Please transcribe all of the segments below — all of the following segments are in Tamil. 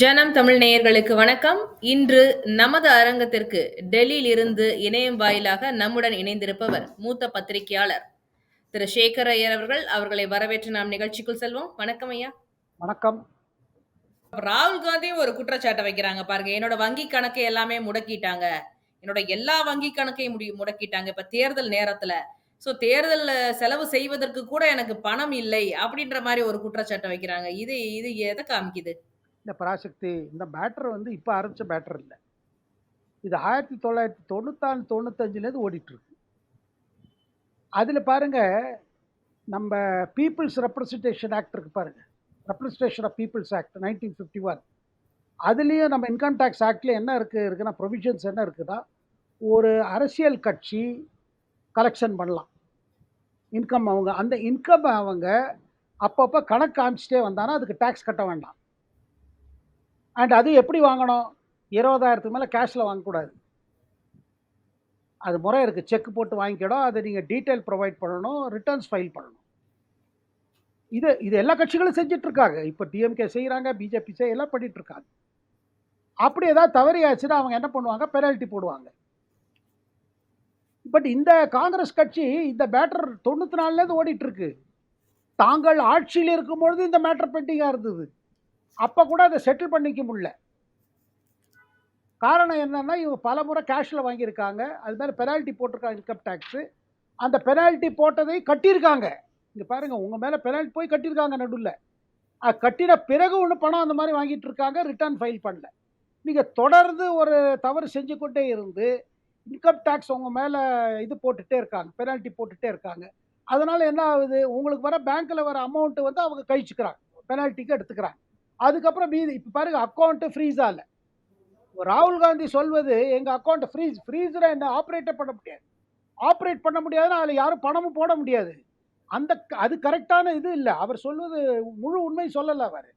ஜனம் தமிழ் நேயர்களுக்கு வணக்கம். இன்று நமது அரங்கத்திற்கு டெல்லியில் இருந்து இணையம் வாயிலாக நம்முடன் இணைந்திருப்பவர் மூத்த பத்திரிகையாளர் திரு சேகர் ஐயர் அவர்கள். அவர்களை வரவேற்று நாம் நிகழ்ச்சிக்குள் செல்வோம். வணக்கம் ஐயா. வணக்கம். ராகுல் காந்தியும் ஒரு குற்றச்சாட்டை வைக்கிறாங்க பாருங்க. என்னோட வங்கி கணக்கை எல்லாமே முடக்கிட்டாங்க, என்னோட எல்லா வங்கி கணக்கையும் முடக்கிட்டாங்க இப்ப தேர்தல் நேரத்துல. சோ தேர்தல் செலவு செய்வதற்கு கூட எனக்கு பணம் இல்லை அப்படின்ற மாதிரி ஒரு குற்றச்சாட்டை வைக்கிறாங்க. இது இது எதை காமிக்குது? இந்த பராசக்தி இந்த பேட்டர் வந்து இப்போ ஆரம்பிச்ச பேட்டர் இல்லை. இது 1994-95லேருந்து ஓடிட்டு இருக்கு. அதில் பாருங்க, நம்ம பீப்புள்ஸ் ரெப்ரசன்டேஷன் ஆக்ட் இருக்கு பாருங்க, ரெப்ரசன்டேஷன் ஆஃப் பீப்புள்ஸ் ஆக்ட் 1951. அதுலேயும் நம்ம இன்கம் டேக்ஸ் ஆக்ட்ல என்ன இருக்குன்னா ப்ரொவிஷன்ஸ் என்ன இருக்குன்னா, ஒரு அரசியல் கட்சி கலெக்ஷன் பண்ணலாம் இன்கம். அந்த இன்கம் அவங்க அப்பப்போ கணக்கு காமிச்சிட்டே வந்தானா அதுக்கு டேக்ஸ் கட்ட வேண்டாம். அண்ட் அது எப்படி வாங்கணும்? 20,000க்கு மேலே கேஷில் வாங்கக்கூடாது. அது முறை இருக்குது. செக் போட்டு வாங்கிக்கிடும். அதை நீங்கள் டீட்டெயில் ப்ரொவைட் பண்ணணும், ரிட்டர்ன்ஸ் ஃபைல் பண்ணணும். இது எல்லா கட்சிகளும் செஞ்சிட்ருக்காங்க. இப்போ டிஎம்கே செய்கிறாங்க, பிஜேபி எல்லாம் பண்ணிகிட்ருக்காங்க. அப்படி ஏதாவது தவறியாச்சுன்னா அவங்க என்ன பண்ணுவாங்க? பெனால்ட்டி போடுவாங்க. பட் இந்த காங்கிரஸ் கட்சி இந்த மேட்டர் 94லேருந்து ஓடிட்டுருக்கு. தாங்கள் ஆட்சியில் இருக்கும்பொழுது இந்த மேட்டர் பெண்டிங்காக இருந்தது. அப்போ கூட அதை செட்டில் பண்ணிக்க முடியல. காரணம் என்னன்னா, இவங்க பல முறை கேஷில் வாங்கியிருக்காங்க. அது மாதிரி பெனால்ட்டி போட்டிருக்காங்க, இன்கம் டேக்ஸு. அந்த பெனால்ட்டி போட்டதை கட்டியிருக்காங்க. இங்கே பாருங்கள், உங்கள் மேலே பெனால்ட்டி போய் கட்டியிருக்காங்க நடுவில். கட்டின பிறகு ஒன்று பணம் அந்த மாதிரி வாங்கிட்டு இருக்காங்க, ரிட்டர்ன் ஃபைல் பண்ணல. நீங்கள் தொடர்ந்து ஒரு தவறு செஞ்சு கொண்டே இருந்து இன்கம் டேக்ஸ் உங்கள் மேலே இது போட்டுகிட்டே இருக்காங்க, பெனால்ட்டி போட்டுகிட்டே இருக்காங்க. அதனால் என்ன ஆகுது? உங்களுக்கு வர பேங்க்கில் வர அமௌண்ட்டு வந்து அவங்க கழிச்சுக்கிறாங்க, பெனால்ட்டிக்கு எடுத்துக்கிறாங்க. அதுக்கப்புறம் மீதி இப்போ பாருங்கள், அக்கௌண்ட்டு ஃப்ரீஸ் ஆகலை. ராகுல் காந்தி சொல்வது எங்கள் அக்கௌண்ட் ஃப்ரீஸில் என்ன ஆப்ரேட்டே பண்ண முடியாது. ஆப்ரேட் பண்ண முடியாதுன்னா அதில் யாரும் பணமும் போட முடியாது. அது கரெக்டான இது இல்லை. அவர் சொல்வது முழு உண்மை சொல்லலை. அவர்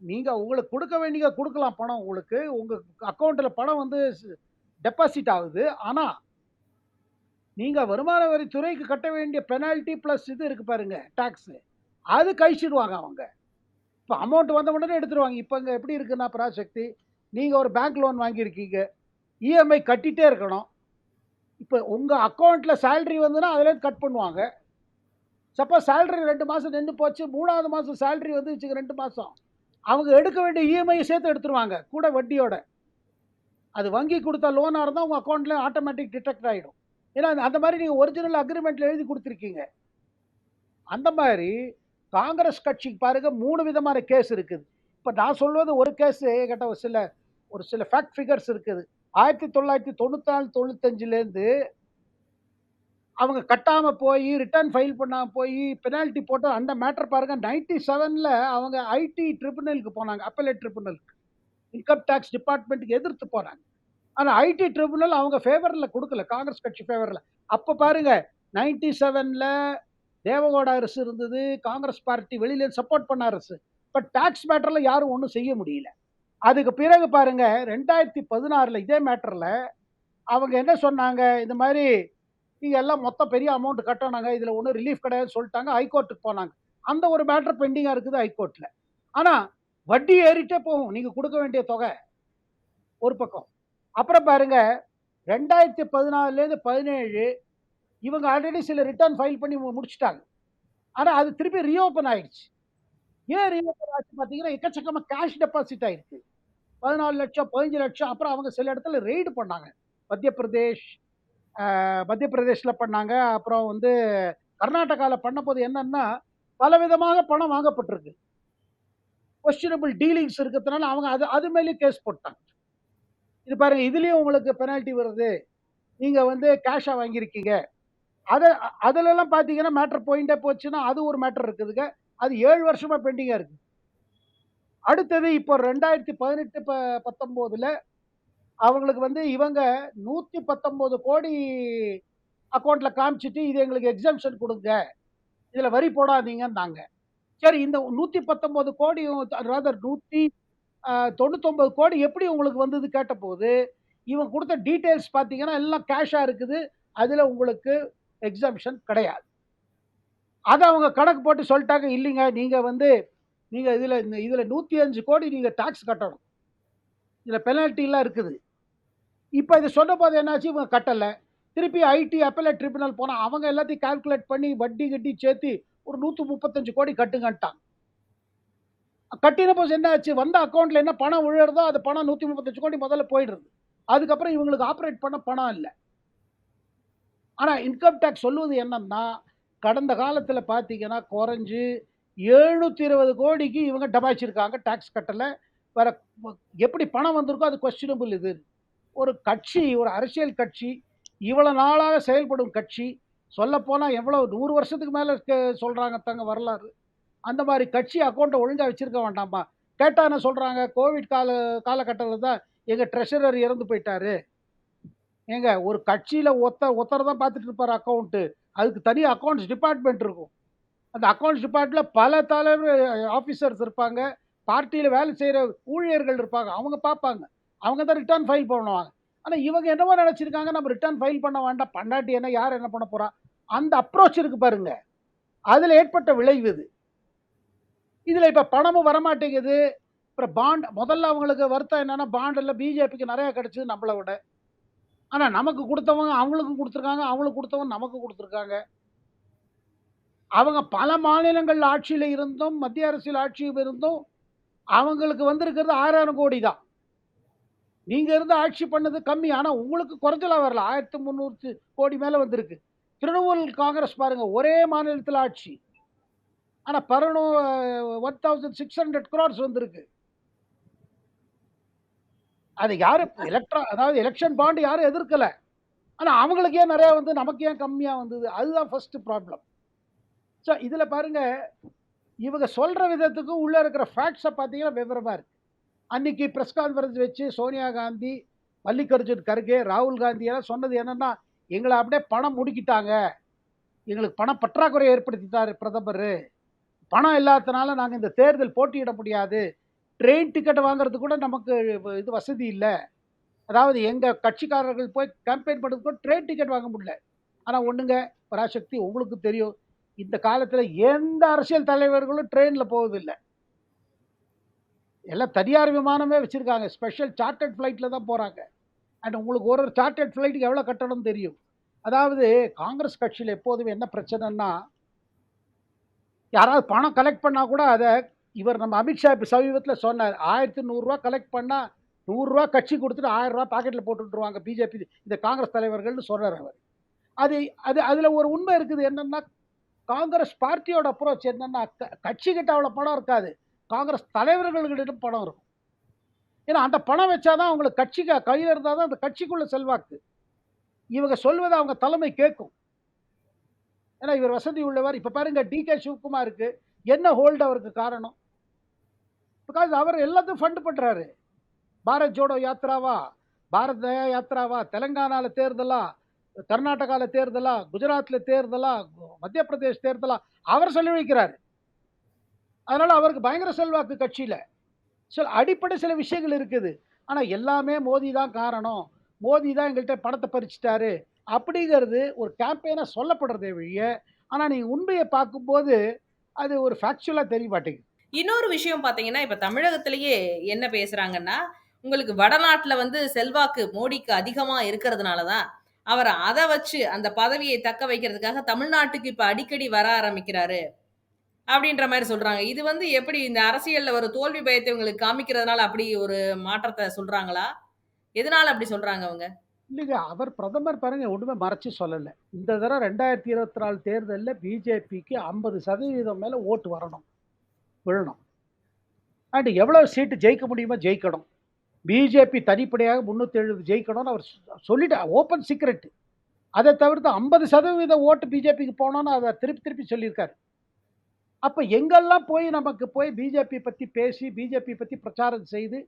நீங்கள் உங்களுக்கு கொடுக்க வேண்டிய கொடுக்கலாம் பணம். உங்களுக்கு உங்கள் அக்கௌண்ட்டில் பணம் வந்து டெபாசிட் ஆகுது. ஆனால் நீங்கள் வருமான வரித்துறைக்கு கட்ட வேண்டிய பெனால்ட்டி ப்ளஸ் இது இருக்குது பாருங்க, டேக்ஸு, அது கழிச்சிடுவாங்க அவங்க. இப்போ அமௌண்ட் வந்த உடனே எடுத்துருவாங்க. இப்போ இங்கே எப்படி இருக்குன்னா பராசக்தி, நீங்கள் ஒரு பேங்க் லோன் வாங்கியிருக்கீங்க, இஎம்ஐ கட்டிகிட்டே இருக்கணும். இப்போ உங்கள் அக்கௌண்ட்டில் சேலரி வந்துன்னா அதுலேருந்து கட் பண்ணுவாங்க. சப்போஸ் சேலரி 2 மாதம் நின்று போச்சு, 3வது மாதம் சேலரி வந்து வச்சுக்க 2 மாதம், அவங்க எடுக்க வேண்டிய இஎம்ஐயை சேர்த்து எடுத்துருவாங்க கூட வட்டியோட. அது வங்கி கொடுத்த லோனாக இருந்தால் உங்கள் அக்கௌண்ட்டில் ஆட்டோமேட்டிக் டிடெக்ட் ஆகிடும். ஏன்னா அந்த மாதிரி நீங்கள் ஒரிஜினல் அக்ரிமெண்ட்டில் எழுதி கொடுத்துருக்கீங்க. அந்த மாதிரி காங்கிரஸ் கட்சிக்கு பாருங்க 3 விதமான கேஸ் இருக்குது. இப்போ நான் சொல்வது ஒரு கேஸு கேட்ட ஒரு சில ஃபேக்ட் ஃபிகர்ஸ் இருக்குது. 1994-95லேருந்து அவங்க கட்டாமல் போய் ரிட்டர்ன் ஃபைல் பண்ணாமல் போய் பெனால்ட்டி போட்டு அந்த மேட்டர் பாருங்க. 97ல் அவங்க ஐடி ட்ரிபுனலுக்கு போனாங்க, அப்பலேட் ட்ரிபுனலுக்கு, இன்கம் டேக்ஸ் டிபார்ட்மெண்ட்டுக்கு எதிர்த்து போனாங்க. ஆனால் ஐடி ட்ரிபுனல் அவங்க ஃபேவரில் கொடுக்கல, காங்கிரஸ் கட்சி ஃபேவரில். அப்போ பாருங்க, 97ல் தேவகோட அரசு இருந்தது, காங்கிரஸ் பார்ட்டி வெளியில சப்போர்ட் பண்ண அரசு. பட் டாக்ஸ் மேட்டரில் யாரும் ஒன்றும் செய்ய முடியல. அதுக்கு பிறகு பாருங்க, 2016ல் இதே மேட்டரில் அவங்க என்ன சொன்னாங்க? இந்த மாதிரி நீங்கள் எல்லாம் மொத்தம் பெரிய அமௌண்ட் கட்டணாங்க, இதில் ஒன்றும் ரிலீஃப் கிடையாதுன்னு சொல்லிட்டாங்க. ஹைகோர்ட்டுக்கு போனாங்க. அந்த ஒரு மேட்டர் பெண்டிங்காக இருக்குது ஹைகோர்ட்டில். ஆனால் வட்டி ஏறிட்டே போகும் நீங்கள் கொடுக்க வேண்டிய தொகை ஒரு பக்கம். அப்புறம் பாருங்க, 2014லேருந்து 17 இவங்க ஆல்ரெடி சில ரிட்டர்ன் ஃபைல் பண்ணி முடிச்சுட்டாங்க. ஆனால் அது திருப்பி ரீஓப்பன் ஆயிடுச்சு. ஏன் ரீஓப்பன் ஆச்சு பார்த்தீங்கன்னா, எக்கச்சக்கமாக கேஷ் டெபாசிட் ஆயிருக்கு. 14 லட்சம், 15 லட்சம். அப்புறம் அவங்க சில இடத்துல ரெய்டு பண்ணாங்க. மத்திய பிரதேஷில் பண்ணாங்க. அப்புறம் வந்து கர்நாடகாவில் பண்ண போது என்னன்னா, பலவிதமாக பணம் வாங்கப்பட்டிருக்கு. கொஸ்டினபிள் டீலிங்ஸ் இருக்கிறதுனால அவங்க அது மேலேயும் கேஸ் போட்டாங்க. இது பாருங்க, இதுலேயும் உங்களுக்கு பெனால்ட்டி வருது, நீங்கள் வந்து கேஷாக வாங்கியிருக்கீங்க. அதிலெல்லாம் பார்த்தீங்கன்னா மேட்டர் போயிட்டே போச்சுன்னா அது ஒரு மேட்டர் இருக்குதுங்க. அது 7 வருஷமாக பெண்டிங்காக இருக்குது. அடுத்தது இப்போ 2018-19ல் அவங்களுக்கு வந்து இவங்க 119 கோடி அக்கௌண்ட்டில் காமிச்சிட்டு, இது எங்களுக்கு எக்ஸம்ஷன் கொடுங்க, இதில் வரி போடாதீங்கன்னாங்க. சரி, இந்த 119 கோடி ராதர் 199 கோடி எப்படி உங்களுக்கு வந்தது கேட்டபோது, இவங்க கொடுத்த டீட்டெயில்ஸ் பார்த்தீங்கன்னா எல்லாம் கேஷாக இருக்குது, அதில் உங்களுக்கு எக்ஸம்ஷன் கிடையாது. அதை அவங்க கணக்கு போட்டு சொல்லிட்டாங்க, இல்லைங்க நீங்கள் வந்து நீங்க இதுல 105 கோடி நீங்க டாக்ஸ் கட்டணும். இதுல பெனால்டிலாம் இருக்குது. இப்ப இத சொன்னபோது என்னாச்சு, இவங்க கட்டல. திருப்பி ஐடி அப்பல்லட் ட்ரிபியூனல் போனா, அவங்க எல்லாத்தையும் கால்குலேட் பண்ணி வட்டி கிட்டி சேர்த்து ஒரு 135 கோடி கட்டுங்கன்ட்டான். கட்டின போது என்ன ஆச்சு, வந்த அக்கவுண்ட்ல என்ன பணம் விழுறதோ, அது பணம் 135 கோடி முதல்ல போயிடுது. அதுக்கப்புறம் இவங்களுக்கு ஆப்பரேட் பண்ண பணம் இல்ல. ஆனா இன்கம் டாக்ஸ் சொல்லுவது என்னன்னா, கடந்த காலத்துல பார்த்தீங்கன்னா, குறைஞ்சு 720 கோடிக்கு இவங்க டபாய்ச்சிருக்காங்க. டாக்ஸ் கட்டல. வேற எப்படி பணம் வந்திருக்கோ அது கொஸ்டினபிள் இது. ஒரு கட்சி, ஒரு அரசியல் கட்சி, இவ்வளவு நாளாக செயல்படும் கட்சி, சொல்லப்போனா எவ்வளவு 100 வருஷத்துக்கு மேல சொல்றாங்க தங்க வரலாறு. அந்த மாரி கட்சி அக்கவுண்ட்ட ஒழுங்கா வச்சிருக்க வேண்டாமா? கேட்டா என்ன சொல்றாங்க, கோவிட் காலகட்டத்தில தான் எங்க ட்ரெஷரர் இறந்து போயிட்டாரு. ஏங்க ஒரு கட்சியில ஒருத்தர் தான் பார்த்துட்டு இருப்பாரு அக்கவுண்ட். அதுக்கு தனி அக்கவுண்ட்ஸ் டிபார்ட்மெண்ட் இருக்கும். அந்த அக்கவுண்ட்ஸ் டிபார்ட்மெண்ட்ல பல தலைவர் ஆஃபீசர்ஸ் இருப்பாங்க. பார்ட்டியில வேலை செய்ற ஊழியர்கள் இருப்பாங்க. அவங்க பார்ப்பாங்க. அவங்க தான் ரிட்டர்ன் ஃபைல் பண்ணுவாங்க. ஆனா இவங்க என்னமோ நெனச்சிருக்காங்க, நம்ம ரிட்டர்ன் ஃபைல் பண்ண வேண்டாம். பண்ணாட்டி என்ன, யார் என்ன பண்ண போறா? அந்த அப்ரோச் இருக்கு பாருங்க. அதுல ஏற்பட்ட விளைவு இது. இதுல இப்ப பணமும் வரமாட்டேங்குது. அப்புறம் பாண்ட் முதல்ல அவங்களுக்கு வருத்தம் என்னன்னா, பாண்டுல பிஜேபிக்கு நெறைய கிடைச்சது நம்மள விட. ஆனா நமக்கு குடுத்தவங்க அவங்களுக்கும் குடுத்துருக்காங்க. அவங்களுக்கு குடுத்தவங்க நமக்கு குடுத்துருக்காங்க. அவங்க பல மாநிலங்கள்ல ஆட்சியில இருந்தும், மத்திய அரசியல் ஆட்சியும் இருந்தும், அவங்களுக்கு வந்திருக்கிறது 6000 கோடி தான். நீங்க இருந்து ஆட்சி பண்ணது கம்மி. ஆனா உங்களுக்கு குறைச்சலா வரல. 1300 கோடி மேல வந்திருக்கு. திரிணாமுல் காங்கிரஸ் பாருங்க, ஒரே மாநிலத்தில ஆட்சி. ஆனா 1600 crores வந்திருக்கு. அது யாரு அதாவது எலக்ஷன் பாண்ட் யாரும் எதிர்க்கல. ஆனா அவங்களுக்கு ஏன் நெறைய வந்து நமக்கு ஏன் கம்மியா வந்தது? அதுதான் ஃபர்ஸ்ட் ப்ராப்ளம். இதுல பாருங்க, இவங்க சொல்ற விதத்துக்கும் உள்ள இருக்கிற ஃபேக்ட்ஸ பார்த்தீங்கன்னா விவரமா இருக்கு. அன்னைக்கு பிரஸ் கான்ஃபரன்ஸ் வச்சு சோனியா காந்தி, மல்லிகார்ஜுன் கர்கே, ராகுல் காந்தி எல்லாம் சொன்னது என்னன்னா, எங்கள அப்படியே பணம் முடுக்கிட்டாங்க. எங்களுக்கு பண பற்றாக்குறை ஏற்படுத்திட்டாரு பிரதமரு. பணம் இல்லாதனால நாங்க இந்த தேர்தல் போட்டியிட முடியாது. ட்ரெயின் டிக்கெட் வாங்குறதுக்கு கூட நமக்கு இது வசதி இல்ல. அதாவது எங்க கட்சிக்காரர்கள் போய் கேம்பெயின் பண்றதுக்கு கூட ட்ரெயின் டிக்கெட் வாங்க முடியல. ஆனா ஒண்ணுங்க, பராசக்தி உங்களுக்கு தெரியும். இந்த காலத்துல எந்த அரசியல் தலைவர்களும் ட்ரெயின்ல போவதில்ல. எல்லாம் தனியார் விமானமே வச்சிருக்காங்க. ஸ்பெஷல் சார்ட்டர்ட் ஃப்ளைட்ல தான் போறாங்க. அண்ட் உங்களுக்கு ஒரு சார்ட்டர்ட் ஃப்ளைட்டுக்கு எவ்வளோ கட்டணம் தெரியும். அதாவது காங்கிரஸ் கட்சியில எப்போதுமே என்ன பிரச்சனைன்னா, யாராவது பணம் கலெக்ட் பண்ணா கூட அத இவர் நம்ம அமித்ஷா இப்ப சமீபத்தில சொன்னார். ரூ. 1100 கலெக்ட் பண்ணா ரூ. 100 கட்சி குடுத்துட்டு ரூ. 1000 பாக்கெட்ல போட்டு விட்டுருவாங்க பிஜேபி இந்த காங்கிரஸ் தலைவர்கள்னு சொல்றாரு அவர். அது அது அதுல ஒரு உண்மை இருக்குது என்னன்னா, காங்கிரஸ் பார்ட்டியோட அப்ரோச் என்னன்னா, கட்சிகிட்ட அவ்வளோ பணம் இருக்காது. காங்கிரஸ் தலைவர்களிடம் பணம் இருக்கும். ஏன்னா அந்த பணம் வச்சா தான் அவங்களுக்கு கட்சிக்கு கையில இருந்தா தான் அந்த கட்சிக்குள்ள செல்வாக்கு. இவங்க சொல்வத அவங்க தலைமை கேட்கும். ஏன்னா இவர் வசதி உள்ளவர். இப்ப பாருங்க டிகே சிவகுமாருக்கு என்ன ஹோல்ட் அவருக்கு காரணம்? பிகாஸ் அவர் எல்லாத்தையும் ஃபண்ட் பண்றாரு. பாரத் ஜோடோ யாத்ராவா, பாரத் தயா யாத்ராவா, தெலங்கானால தேர்தலா, கர்நாடகால தேர்தலா, குஜராத்ல தேர்தலா, மத்திய பிரதேஷ் தேர்தலா, அவர் சொல்லி வைக்கிறாரு. அதனால அவருக்கு பயங்கர செல்வாக்கு கட்சியில. அடிப்படை சில விஷயங்கள் இருக்குது. ஆனா எல்லாமே மோடி தான் காரணம். மோடி தான் எங்கள்ட்ட பணத்த பறிச்சுட்டாரு. அப்படிங்கிறது ஒரு கேம்பெயினா சொல்லப்படுறதே ஒழிய, ஆனா நீங்க உண்மைய பார்க்கும்போது, அது ஒரு ஃபேக்சுவலா தெரிய மாட்டேங்குது. இன்னொரு விஷயம் பார்த்தீங்கன்னா, இப்ப தமிழகத்திலேயே என்ன பேசுறாங்கன்னா, உங்களுக்கு வடநாட்ல வந்து செல்வாக்கு மோடிக்கு அதிகமா இருக்கிறதுனால தான், அவர் அத வச்சு அந்த பதவியை தக்க வைக்கிறதுக்காக தமிழ்நாட்டுக்கு இப்ப அடிக்கடி வர ஆரம்பிக்கிறாரு. அப்படின்ற மாரி சொல்றாங்க. இது வந்து எப்படி இந்த அரசியல்ல ஒரு தோல்வி பயத்தை இவங்களுக்கு காமிக்கிறதுனால அப்படி ஒரு மாற்றத்த சொல்றாங்களா? எதனால அப்படி சொல்றாங்க அவங்க? இல்லைங்க, அவர் பிரதமர் பாருங்க ஒண்ணுமே மறைச்சு சொல்லல. இந்த தடவ 2024 தேர்தல்ல பிஜேபிக்கு 50% மேல ஓட்டு வரணும், விழணும். அண்ட் எவ்வளவு சீட்டு ஜெயிக்க முடியுமோ ஜெயிக்கணும். பிஜேபி தனிப்படையாக 370 ஜெயிக்கணும்னு அவர் சொல்லிட்டார். Open secret. அதை தவிர்த்து 50% ஓட்டு பிஜேபிக்கு போனோம்னு அதை திருப்பி திருப்பி சொல்லியிருக்காரு. அப்ப எங்கெல்லாம் போய் நமக்கு போய் பிஜேபி பத்தி பேசி, பிஜேபி பத்தி பிரச்சாரம் செய்து,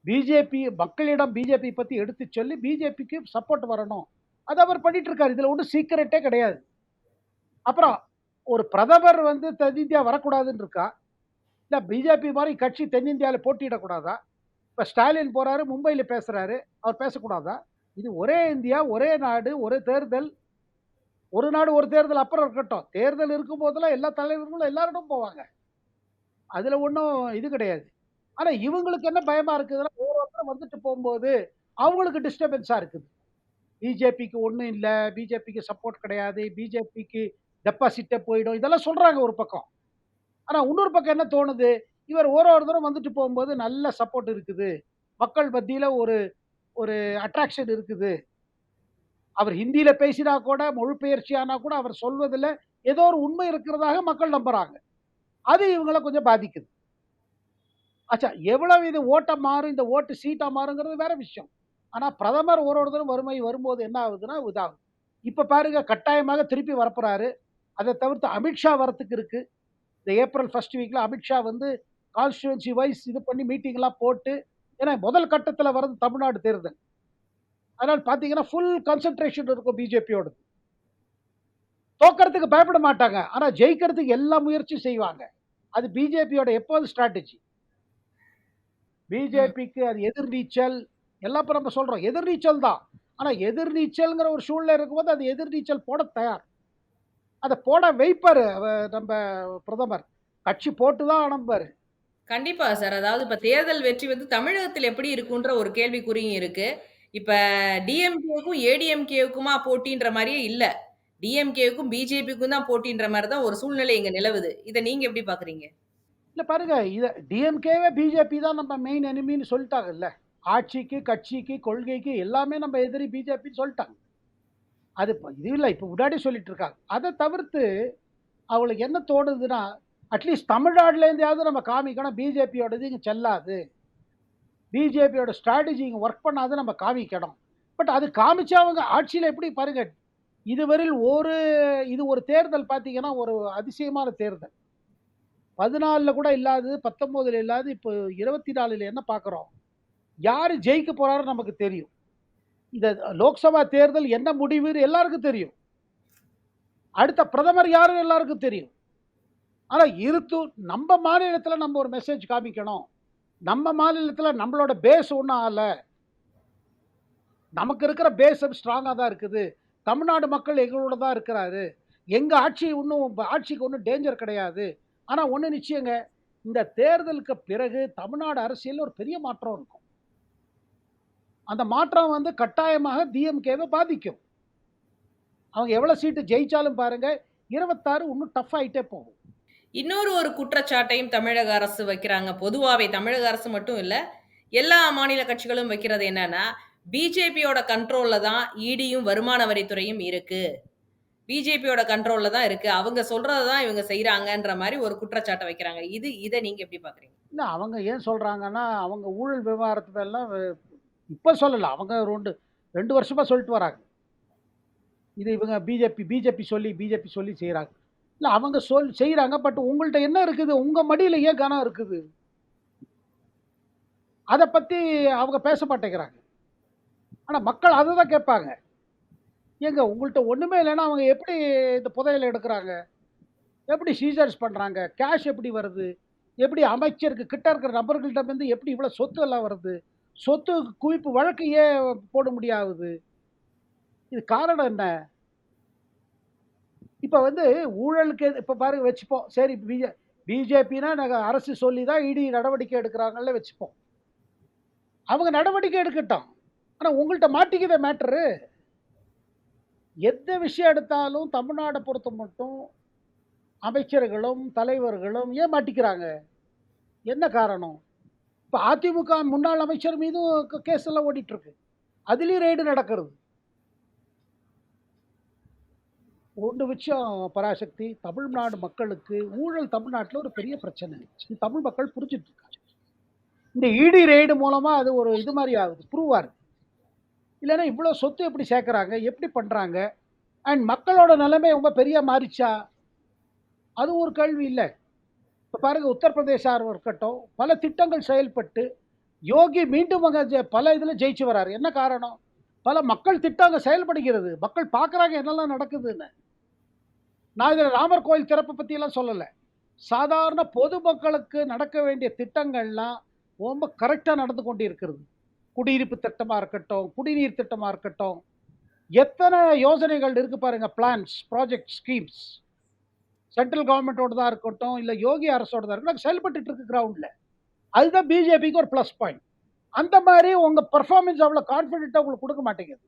பிஜேபி மக்களிடம் பிஜேபி பத்தி எடுத்து சொல்லி பிஜேபிக்கு சப்போர்ட் வரணும். அது அவர் பண்ணிட்டு இருக்காரு. இதுல ஒன்றும் சீக்கிரட்டே கிடையாது. அப்புறம் ஒரு பிரதமர் வந்து தென்னிந்தியா வரக்கூடாதுன்னு இருக்கா? இல்ல பிஜேபி மாதிரி கட்சி தென்னிந்தியாவில் போட்டியிடக்கூடாதா? இப்ப ஸ்டாலின் போறாரு, மும்பையில பேசுறாரு. அவர் பேசக்கூடாதா? இது ஒரே இந்தியா, ஒரே நாடு, ஒரே தேர்தல். ஒரு நாடு ஒரு தேர்தல் அப்புறம் இருக்கட்டும். தேர்தல் இருக்கும் போதெல்லாம் எல்லா தலைவர்களும் எல்லாரிடம் போவாங்க. அதுல ஒண்ணும் இது கிடையாது. ஆனா இவங்களுக்கு என்ன பயமா இருக்குதுன்னா, ஒவ்வொருத்தரும் வந்துட்டு போம்போது, அவங்களுக்கு டிஸ்டர்பன்ஸா இருக்குது. பிஜேபிக்கு ஒண்ணும் இல்ல, பிஜேபிக்கு சப்போர்ட் கிடையாது, பிஜேபிக்கு டெபாசிட்டே போயிடும். இதெல்லாம் சொல்றாங்க ஒரு பக்கம். ஆனா இன்னொரு பக்கம் என்ன தோணுது, இவர் ஒரு தடவ வந்துட்டு போம்போது நல்ல சப்போர்ட் இருக்குது. மக்கள் மத்தியில ஒரு ஒரு அட்ராக்ஷன் இருக்குது. அவர் ஹிந்தியில பேசினா கூட, மொழிபெயர்ச்சி ஆனா கூட அவர் சொல்வதில ஏதோ ஒரு உண்மை இருக்கிறதாக மக்கள் நம்புறாங்க. அது இவங்கள கொஞ்சம் பாதிக்குது. அச்சா எவ்வளவு இது ஓட்டா மாறும், இந்த ஓட்டு சீட்டா மாறுங்கிறது வேற விஷயம். ஆனா பிரதமர் ஒரு தடவ வறுமை வரும்போது என்ன ஆகுதுன்னா, இதாகுது. இப்ப பாருங்க கட்டாயமாக திருப்பி வரப்போறாரு. அத தவிர்த்து அமித்ஷா வரத்துக்கு இருக்கு. இந்த ஏப்ரல் 1 வீக்ல அமித்ஷா வந்து கான்ஸ்டிட்யூயன்சி வைஸ் இது பண்ணி மீட்டிங்லாம் போட்டு ஏன்னா முதல் கட்டத்துல வர்றது தமிழ்நாடு தேர்தல். அதனால பார்த்தீங்கன்னா, ஃபுல் கான்சன்ட்ரேஷன் இருக்கும் பிஜேபியோடது. தோக்கறதுக்கு பயப்பட மாட்டாங்க. ஆனா ஜெயிக்கிறதுக்கு எல்லா முயற்சியும் செய்வாங்க. அது பிஜேபியோட எப்போதும் ஸ்ட்ராட்டஜி. ம். பிஜேபிக்கு அது எதிர்நீச்சல் எல்லாம் இப்ப நம்ம சொல்றோம். எதிர்நீச்சல் தான். ஆனா எதிர்நீச்சல்ங்கிற ஒரு சூழ்நிலை இருக்கும்போது, அது எதிர்நீச்சல் போட தயார். அத போட வைப்பாரு நம்ப பிரதமர். கட்சி போட்டு தான் ஆனம்பாரு. கண்டிப்பா சார். அதாவது இப்ப தேர்தல் வெற்றி வந்து தமிழகத்தில் எப்படி இருக்குன்ற ஒரு கேள்விக்குறியும் இருக்கு. இப்ப டிஎம்கேவுக்கும், ஏடிஎம்கேவுக்குமா போட்டின்ற மாரியே இல்ல. டிஎம்கேவுக்கும், பிஜேபிக்கும் தான் போட்டின்ற மாரி தான் ஒரு சூழ்நிலை இங்க நிலவுது. இத நீங்க எப்படி பார்க்குறீங்க? இல்ல பாருங்க, டிஎம்கேவே பிஜேபி தான் நம்ம மெயின் எனிமின்னு சொல்ட்டாங்கல்ல. ஆட்சிக்கு, கட்சிக்கு, கொள்கைக்கு எல்லாமே நம்ம எதிரி பிஜேபின்னு சொல்ட்டாங்க. அது இது இல்ல. இப்ப முன்னாடியே சொல்லிட்டு இருக்காங்க. அத தவிர்த்து அவங்களுக்கு என்ன தோணுதுன்னா, அட்லீஸ்ட் தமிழ்நாடுலேருந்தையாவது நம்ம காமிக்கணும் பிஜேபியோடது இங்க செல்லாது. பிஜேபியோட ஸ்ட்ராட்டஜி இங்க ஒர்க் பண்ணாது நம்ம காமிக்கணும். பட் அது காமிச்சு அவங்க ஆட்சியில எப்படி பாருங்க, இதுவரையில் இது ஒரு தேர்தல் பார்த்தீங்கன்னா, ஒரு அதிசயமான தேர்தல். 14ல கூட இல்லாதது, 19ல இல்லாதது, இப்போ 24ல என்ன பார்க்குறோம்? யாரு ஜெயிக்க போறாருன்னு நமக்கு தெரியும். இந்த லோக்சபா தேர்தல் என்ன முடிவுன்னு எல்லாருக்கும் தெரியும். அடுத்த பிரதமர் யாருன்னு எல்லாருக்கும் தெரியும். ஆனா நம்ம மாநிலத்தில நம்ம ஒரு மெசேஜ் காமிக்கணும். நம்ம மாநிலத்தில நம்மளோட பேஸ் ஒண்ணும் ஆகல. நமக்கு இருக்கிற பேஸ் ஸ்ட்ராங்கா தான் இருக்குது. தமிழ்நாடு மக்கள் எங்களோட தான் இருக்கிறாரு. எங்க ஆட்சிக்கு ஒண்ணும் டேஞ்சர் கிடையாது. ஆனா ஒண்ணு நிச்சயங்க. இந்த தேர்தலுக்கு பிறகு தமிழ்நாடு அரசியல்ல ஒரு பெரிய மாற்றம் இருக்கும். அந்த மாற்றம் வந்து கட்டாயமாக டிஎம்கேவ பாதிக்கும். அவங்க எவ்வளவு சீட்டு ஜெயிச்சாலும் பாருங்க, 26 இன்னும் டஃப் ஆயிட்டே போகும். இன்னொரு ஒரு குற்றச்சாட்டையும் தமிழக அரசு வைக்கிறாங்க. பொதுவாவே தமிழக அரசு மட்டும் இல்ல. எல்லா மாநில கட்சிகளும் வைக்கிறது என்னன்னா, பிஜேபியோட கண்ட்ரோல்ல தான் ஈடியும், வருமான வரித்துறையும் இருக்கு. பிஜேபியோட கண்ட்ரோல்ல தான் இருக்கு. அவங்க சொல்றத தான் இவங்க செய்றாங்கன்ற மாரி ஒரு குற்றச்சாட்ட வைக்கிறாங்க. இத நீங்க எப்படி பார்க்குறீங்க? இல்ல அவங்க ஏன் சொல்றாங்கன்னா, அவங்க ஊழல் விவகாரத்துல எல்லாம் இப்ப சொல்லல. அவங்க 2 வருஷமா சொல்லிட்டு வராங்க. இது இவங்க பிஜேபி சொல்லி செய்றாங்க. இல்ல அவங்க செய்றாங்க. பட் உங்கள்ட்ட என்ன இருக்குது? உங்க மடியில ஏன் கனம் இருக்குது? அத பத்தி அவங்க பேச மாட்டேங்கிறாங்க. ஆனா மக்கள் அத தான் கேட்பாங்க. ஏங்க உங்கள்ட்ட ஒண்ணுமே இல்லன்னா அவங்க எப்படி இந்த புதையல எடுக்குறாங்க? எப்படி சீசர்ஸ் பண்றாங்க? கேஷ் எப்படி வருது? எப்படி அமைச்சருக்கு கிட்ட இருக்கிற நபர்கள்ட்டருந்து எப்படி இவ்வளோ சொத்து எல்லாம் வருது? சொத்து குவிப்பு வழக்கு ஏன் போட முடியாகுது? இது காரணம் என்ன? இப்ப வந்து ஊழலுக்கு இப்ப பாருங்க வச்சுப்போம். சரி பிஜேபின்னா நாங்க அரசு சொல்லி தான் இடி நடவடிக்கை எடுக்குறாங்கன்னு வச்சுப்போம். அவங்க நடவடிக்கை எடுக்கட்டும். ஆனா உங்கள்ட்ட மாட்டிக்குதே மேட்டரு. எந்த விஷயம் எடுத்தாலும் தமிழ்நாட பொறுத்த மட்டும் அமைச்சர்களும், தலைவர்களும் ஏன் மாட்டிக்கிறாங்க? என்ன காரணம்? இப்ப அதிமுக முன்னாள் அமைச்சர் மீதும் கேஸ் எல்லாம் ஓடிட்டு இருக்கு. அதிலயும் ரெய்டு நடக்கிறது. ஒண்ணு விஷயம் பராசக்தி, தமிழ்நாடு மக்களுக்கு ஊழல் தமிழ்நாட்டுல ஒரு பெரிய பிரச்சனை. இது தமிழ் மக்கள் புரிஞ்சுட்டு இருக்காங்க. இந்த இடி ரெய்டு மூலமா அது ஒரு இது மாரி ஆகுது. ப்ரூவ் ஆகுது. இல்லன்னா இவ்ளோ சொத்து எப்படி சேர்க்கறாங்க? எப்படி பண்றாங்க? அண்ட் மக்களோட நிலைமை ரொம்ப பெரிய மாறிச்சா? அது ஒரு கேள்வி இல்ல. இப்ப பாருங்க உத்தரப்பிரதேசா இருக்கட்டும், பல திட்டங்கள் செயல்பட்டு, யோகி மீண்டும் அங்க பல இதுல ஜெயிச்சு வராரு. என்ன காரணம்? பல மக்கள் திட்டம் அங்க செயல்படுகிறது. மக்கள் பார்க்குறாங்க என்னெல்லாம் நடக்குதுன்னு. நான் இதுல ராமர் கோயில் திறப்ப பத்தியெல்லாம் சொல்லல. சாதாரண பொதுமக்களுக்கு நடக்க வேண்டிய திட்டங்கள்லாம் ரொம்ப கரெக்ட்டா நடந்து கொண்டிருக்கிறது. குடியிருப்பு திட்டமா இருக்கட்டும், குடிநீர் திட்டமா இருக்கட்டும், எத்தன யோசனைகள் இருக்கு பாருங்க. Plans, project, schemes. சென்ட்ரல் கவர்மெண்ட்டோட தான் இருக்கட்டும், இல்ல யோகி அரசோட தான் இருக்கட்டும், செயல்பட்டுட்டு இருக்கு கிரவுண்ட்ல. அதுதான் பிஜேபிக்கு ஒரு பிளஸ் பாயிண்ட். அந்த மாரி உங்க பெர்ஃபார்மன்ஸ் அவ்வளோ கான்ஃபிடென்ட்டா உங்களுக்கு குடுக்க மாட்டேங்குது.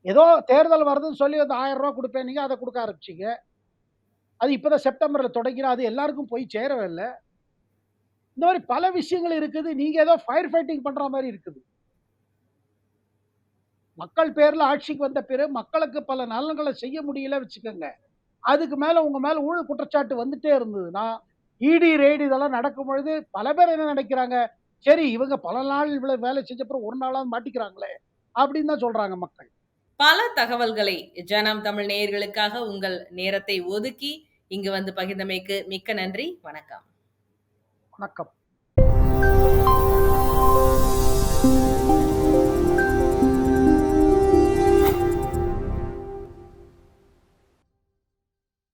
ஏதோ தேர்தல் வருதுன்னு சொல்லி அந்த ரூ. 1000 குடுப்பேன்னீங்க, அத குடுக்க ஆரம்பிச்சீங்க. அது இப்ப தான் செப்டம்பர்ல தொடங்கிரும். அது எல்லாருக்கும் போய் சேரவே இல்ல. இந்த மாரி பல விஷயங்கள் இருக்குது. நீங்க ஏதோ ஃபயர் ஃபைட்டிங் பண்ற மாரி இருக்குது. மக்கள் பேர்ல ஆட்சிக்கு வந்த பிறகு மக்களுக்கு பல நலன்கள செய்ய முடியல வச்சுக்கங்க. அதுக்கு மேல உங்க மேல ஊழல் குற்றச்சாட்டு வந்துட்டே இருந்ததுன்னா, இடி, ரெய்டு இதெல்லாம் நடக்கும்பொழுது பல பேர் என்ன நினைக்கிறாங்க, சரி இவங்க பல நாள் இவ்வளவு வேலை செஞ்ச அப்புறம் ஒரு நாளாவது மாட்டிக்கிறாங்களே! அப்படின்னு தான் சொல்றாங்க மக்கள். பல தகவல்களை ஜனம் தமிழ் நேயர்களுக்காக உங்கள் நேரத்தை ஒதுக்கி இங்கு வந்து பகிர்ந்தமைக்கு மிக்க நன்றி. வணக்கம். வணக்கம்.